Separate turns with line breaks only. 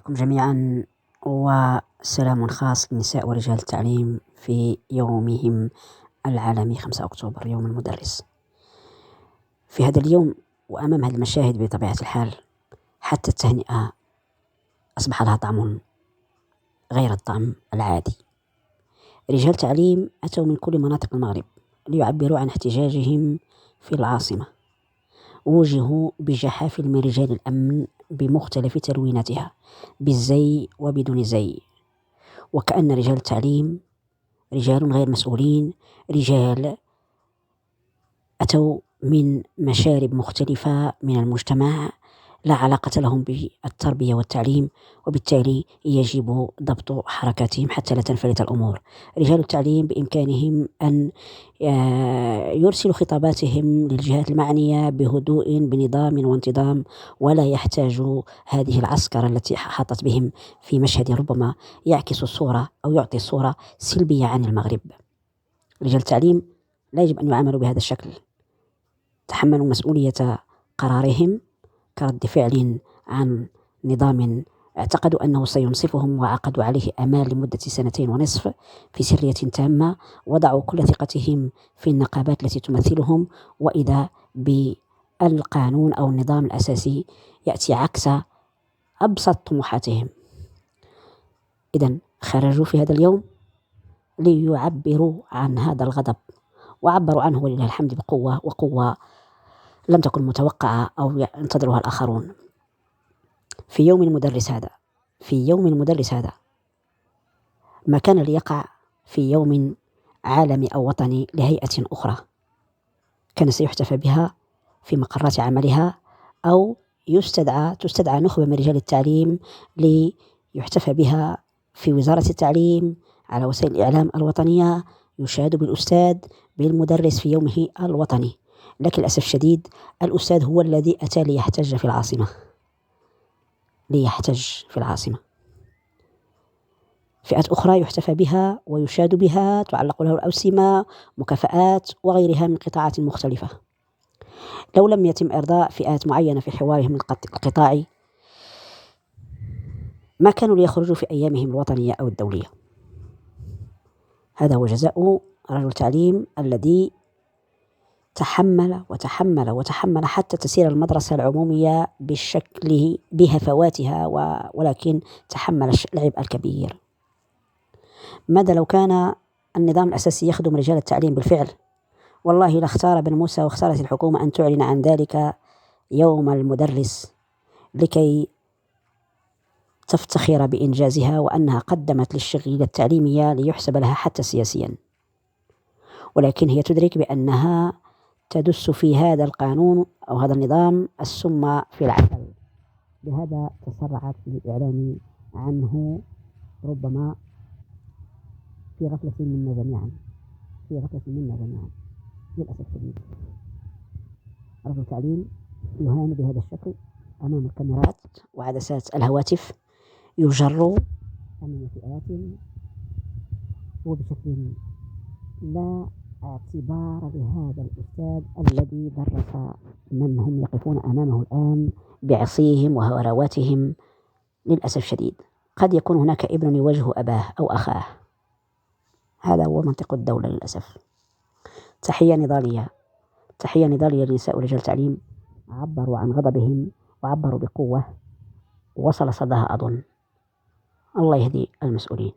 بكم جميعا، وسلام خاص لنساء ورجال التعليم في يومهم العالمي 5 أكتوبر، يوم المدرس. في هذا اليوم وأمام هذه المشاهد بطبيعة الحال حتى التهنئة أصبح لها طعم غير الطعم العادي. رجال تعليم أتوا من كل مناطق المغرب ليعبروا عن احتجاجهم في العاصمة. وجهوا بجحافل من رجال الأمن بمختلف تلويناتها، بالزي وبدون زي، وكأن رجال التعليم رجال غير مسؤولين، رجال أتوا من مشارب مختلفة من المجتمع لا علاقة لهم بالتربية والتعليم، وبالتالي يجب ضبط حركاتهم حتى لا تنفلت الأمور. رجال التعليم بإمكانهم أن يرسلوا خطاباتهم للجهات المعنية بهدوء بنظام وانتظام، ولا يحتاجوا هذه العسكرة التي حاطت بهم في مشهد ربما يعكس الصورة أو يعطي صورة سلبية عن المغرب. رجال التعليم لا يجب أن يعاملوا بهذا الشكل، تحملوا مسؤولية قرارهم كرد فعل عن نظام اعتقدوا أنه سينصفهم وعقدوا عليه آمال لمدة 2.5 سنين في سرية تامة، وضعوا كل ثقتهم في النقابات التي تمثلهم، وإذا بالقانون أو النظام الأساسي يأتي عكس أبسط طموحاتهم. إذن خرجوا في هذا اليوم ليعبروا عن هذا الغضب، وعبروا عنه ولله الحمد بقوة، وقوة لم تكن متوقعة أو ينتظرها الآخرون. في يوم المدرس هذا ما كان ليقع في يوم عالمي أو وطني لهيئة أخرى، كان سيحتفى بها في مقرات عملها، أو تستدعى نخبة من رجال التعليم ليحتفى بها في وزارة التعليم على وسائل الإعلام الوطنية، يشاد بالأستاذ بالمدرس في يومه الوطني. لكن للأسف الشديد الأستاذ هو الذي أتى ليحتج في العاصمة. فئات أخرى يحتفى بها ويشاد بها، تعلق له الأوسمة، مكافآت وغيرها من قطاعات مختلفة. لو لم يتم إرضاء فئات معينة في حوارهم القطاعي ما كانوا ليخرجوا في أيامهم الوطنية أو الدولية. هذا هو جزاء رجل تعليم الذي تحمل حتى تسير المدرسة العمومية بالشكل بهفواتها، ولكن تحمل العبء الكبير. ماذا لو كان النظام الأساسي يخدم رجال التعليم بالفعل؟ والله لاختار بن موسى واختارت الحكومة أن تعلن عن ذلك يوم المدرس لكي تفتخر بإنجازها وأنها قدمت للشغيلة التعليمية ليحسب لها حتى سياسيا، ولكن هي تدرك بأنها تدس في هذا القانون أو هذا النظام السم في العسل. لهذا تسرعت بالإعلان عنه، ربما في غفلة منا جميعا للأسف الشديد. رجل التعليم يهان بهذا الشكل أمام الكاميرات وعدسات الهواتف، يجر أمام فئات وبشكل لا اعتبار لهذا الأستاذ الذي درس من هم يقفون أمامه الآن بعصيهم وهرواتهم. للأسف الشديد قد يكون هناك ابن يواجه أباه أو أخاه، هذا هو منطق الدولة للأسف. تحية نضالية لنساء ورجال التعليم، عبروا عن غضبهم وعبروا بقوة، وصل صداها أظن. الله يهدي المسؤولين.